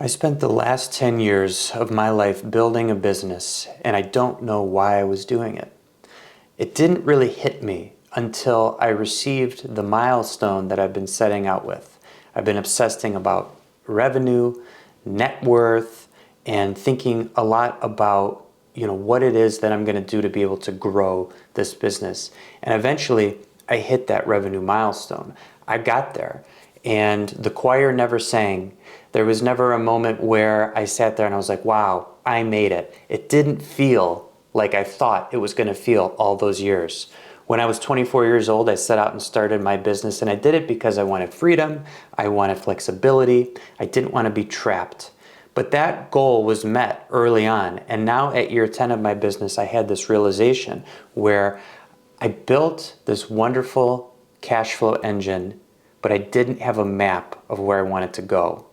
I spent the last 10 years of my life building a business, and I don't know why I was doing it. It didn't really hit me until I received the milestone that I've been setting out with. I've been obsessing about revenue, net worth, and thinking a lot about what it is that I'm going to do to be able to grow this business. And eventually, I hit that revenue milestone. I got there, and the choir never sang. There was never a moment where I sat there and I was like, wow, I made it. It didn't feel like I thought it was going to feel all those years. When I was 24 years old, I set out and started my business, and I did it because I wanted freedom, I wanted flexibility, I didn't want to be trapped. But that goal was met early on, and now at year 10 of my business, I had this realization where I built this wonderful cash flow engine, but I didn't have a map of where I wanted to go.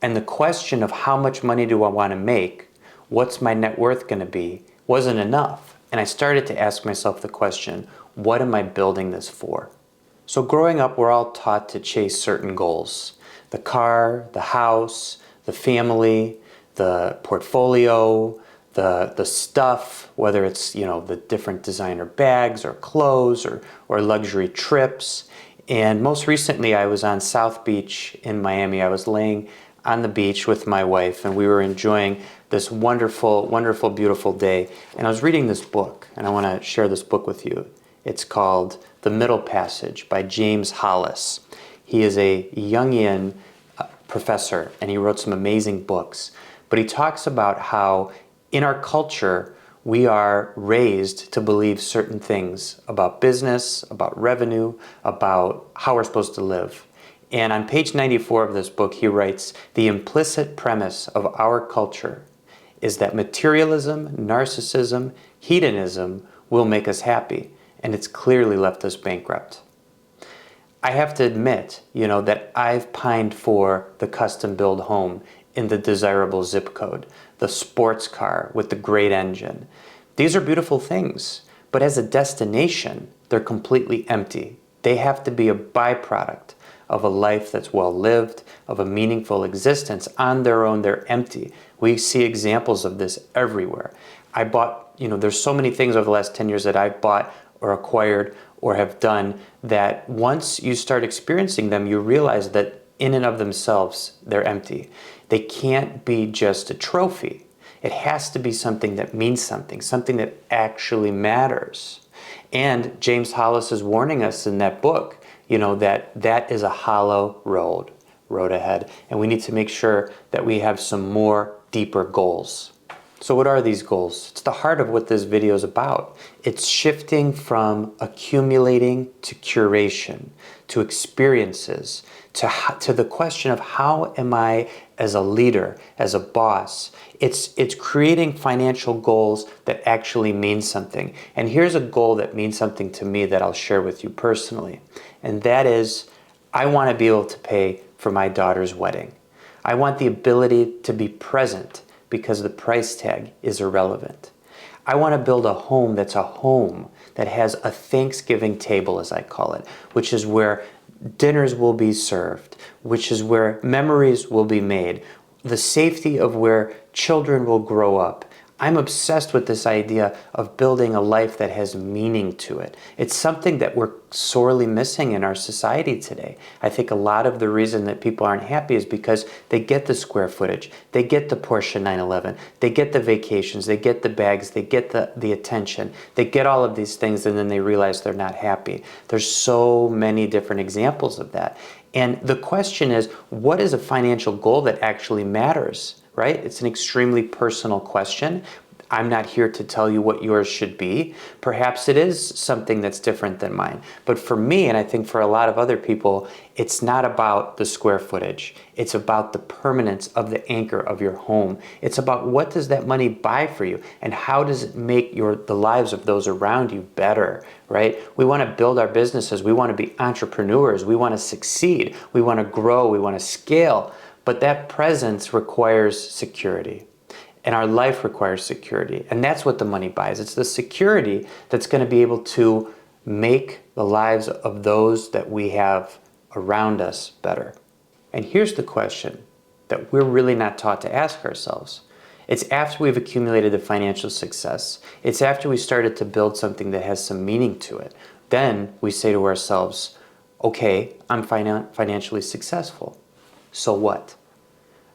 And the question of how much money do I want to make, what's my net worth going to be, wasn't enough. And I started to ask myself the question, what am I building this for? So growing up, we're all taught to chase certain goals. The car, the house, the family, the portfolio, the stuff, whether it's the different designer bags or clothes or luxury trips. And most recently, I was on South Beach in Miami. I was laying on the beach with my wife, and we were enjoying this wonderful, wonderful, beautiful day. And I was reading this book, and I want to share this book with you. It's called The Middle Passage by James Hollis. He is a Jungian professor, and he wrote some amazing books. But he talks about how in our culture, we are raised to believe certain things about business, about revenue, about how we're supposed to live. And on page 94 of this book, he writes, the implicit premise of our culture is that materialism, narcissism, hedonism will make us happy, and it's clearly left us bankrupt. I have to admit, that I've pined for the custom-built home in the desirable zip code, the sports car with the great engine. These are beautiful things, but as a destination, they're completely empty. They have to be a byproduct of a life that's well lived, of a meaningful existence. On their own, they're empty. We see examples of this everywhere. I bought, there's so many things over the last 10 years that I've bought or acquired or have done that once you start experiencing them, you realize that in and of themselves, they're empty. They can't be just a trophy. It has to be something that means something that actually matters. And James Hollis is warning us in that book, that is a hollow road ahead. And we need to make sure that we have some more deeper goals. So what are these goals? It's the heart of what this video is about. It's shifting from accumulating to curation, to experiences, to the question of how am I as a leader, as a boss. It's creating financial goals that actually mean something. And here's a goal that means something to me that I'll share with you personally. And that is, I want to be able to pay for my daughter's wedding. I want the ability to be present because the price tag is irrelevant. I want to build a home that's a home that has a Thanksgiving table, as I call it, which is where dinners will be served, which is where memories will be made, the safety of where children will grow up. I'm obsessed with this idea of building a life that has meaning to it. It's something that we're sorely missing in our society today. I think a lot of the reason that people aren't happy is because they get the square footage, they get the Porsche 911, they get the vacations, they get the bags, they get the attention, they get all of these things, and then they realize they're not happy. There's so many different examples of that. And the question is, what is a financial goal that actually matters? Right? It's an extremely personal question. I'm not here to tell you what yours should be. Perhaps it is something that's different than mine. But for me, and I think for a lot of other people, it's not about the square footage. It's about the permanence of the anchor of your home. It's about what does that money buy for you and how does it make the lives of those around you better, right? We want to build our businesses. We want to be entrepreneurs. We want to succeed. We want to grow. We want to scale. But that presence requires security. And our life requires security. And that's what the money buys. It's the security that's going to be able to make the lives of those that we have around us better. And here's the question. that we're really not taught to ask ourselves. It's after we've accumulated the financial success. It's after we started to build something that has some meaning to it. Then we say to ourselves, okay, I'm financially successful. So what?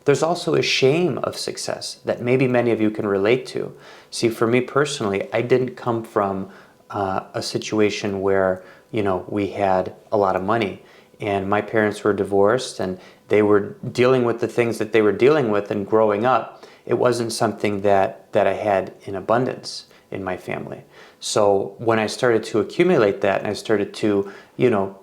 There's also a shame of success that maybe many of you can relate to. See, for me personally, I didn't come from a situation where, we had a lot of money. And my parents were divorced and they were dealing with the things that they were dealing with, and growing up, it wasn't something that I had in abundance in my family. So when I started to accumulate that and I started to,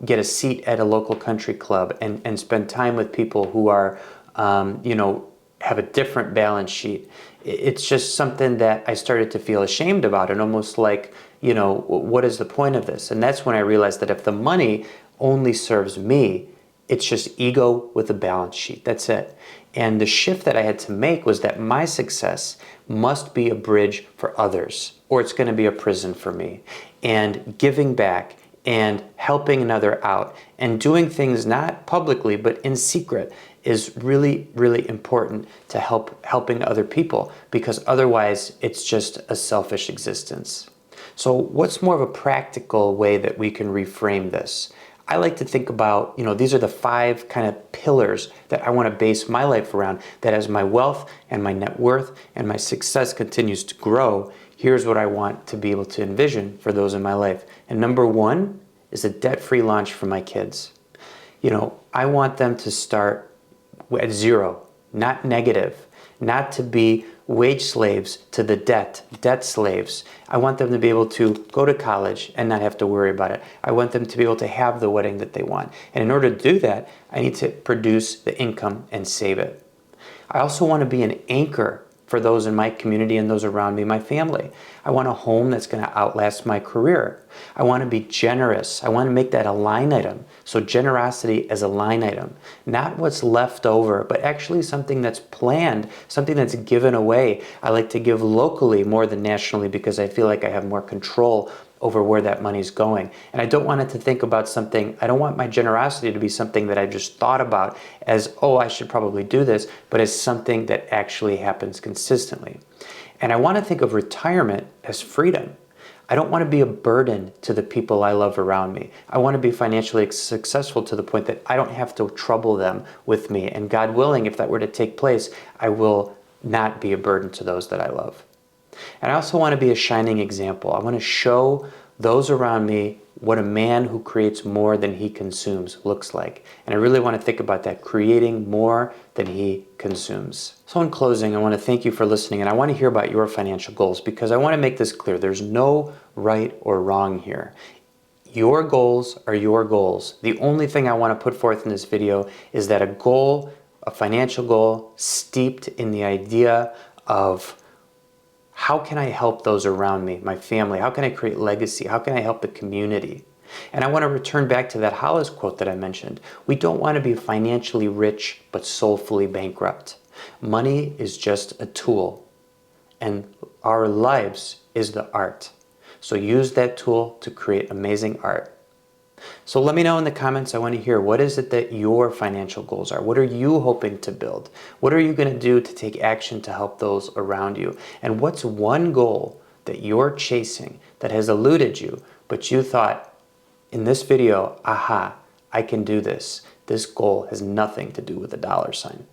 get a seat at a local country club and spend time with people who are, have a different balance sheet, it's just something that I started to feel ashamed about, and almost like, what is the point of this? And that's when I realized that if the money only serves me, it's just ego with a balance sheet. That's it. And the shift that I had to make was that my success must be a bridge for others, or it's going to be a prison for me. And giving back and helping another out and doing things not publicly but in secret is really, really important to helping other people, because otherwise it's just a selfish existence. So what's more of a practical way that we can reframe this? I like to think about, these are the 5 kind of pillars that I want to base my life around, that as my wealth and my net worth and my success continues to grow, here's what I want to be able to envision for those in my life. And number 1 is a debt-free launch for my kids. I want them to start at 0, not negative, not to be wage slaves to the debt slaves. I want them to be able to go to college and not have to worry about it. I want them to be able to have the wedding that they want. And in order to do that, I need to produce the income and save it. I also want to be an anchor for those in my community and those around me, my family. I want a home that's going to outlast my career. I want to be generous. I want to make that a line item. So generosity as a line item, not what's left over, but actually something that's planned, something that's given away. I like to give locally more than nationally because I feel like I have more control over where that money's going. And I don't want it to think about something, I don't want my generosity to be something that I just thought about as, oh, I should probably do this, but as something that actually happens consistently. And I want to think of retirement as freedom. I don't want to be a burden to the people I love around me. I want to be financially successful to the point that I don't have to trouble them with me. And God willing, if that were to take place, I will not be a burden to those that I love. And I also want to be a shining example. I want to show those around me what a man who creates more than he consumes looks like. And I really want to think about that, creating more than he consumes. So in closing, I want to thank you for listening, and I want to hear about your financial goals, because I want to make this clear. There's no right or wrong here. Your goals are your goals. The only thing I want to put forth in this video is that a financial goal steeped in the idea of, how can I help those around me, my family? How can I create legacy? How can I help the community? And I want to return back to that Hollis quote that I mentioned. We don't want to be financially rich, but soulfully bankrupt. Money is just a tool, and our lives is the art. So use that tool to create amazing art. So let me know in the comments. I want to hear, what is it that your financial goals are? What are you hoping to build? What are you going to do to take action to help those around you? And what's one goal that you're chasing that has eluded you, but you thought in this video, aha, I can do this. This goal has nothing to do with a dollar sign.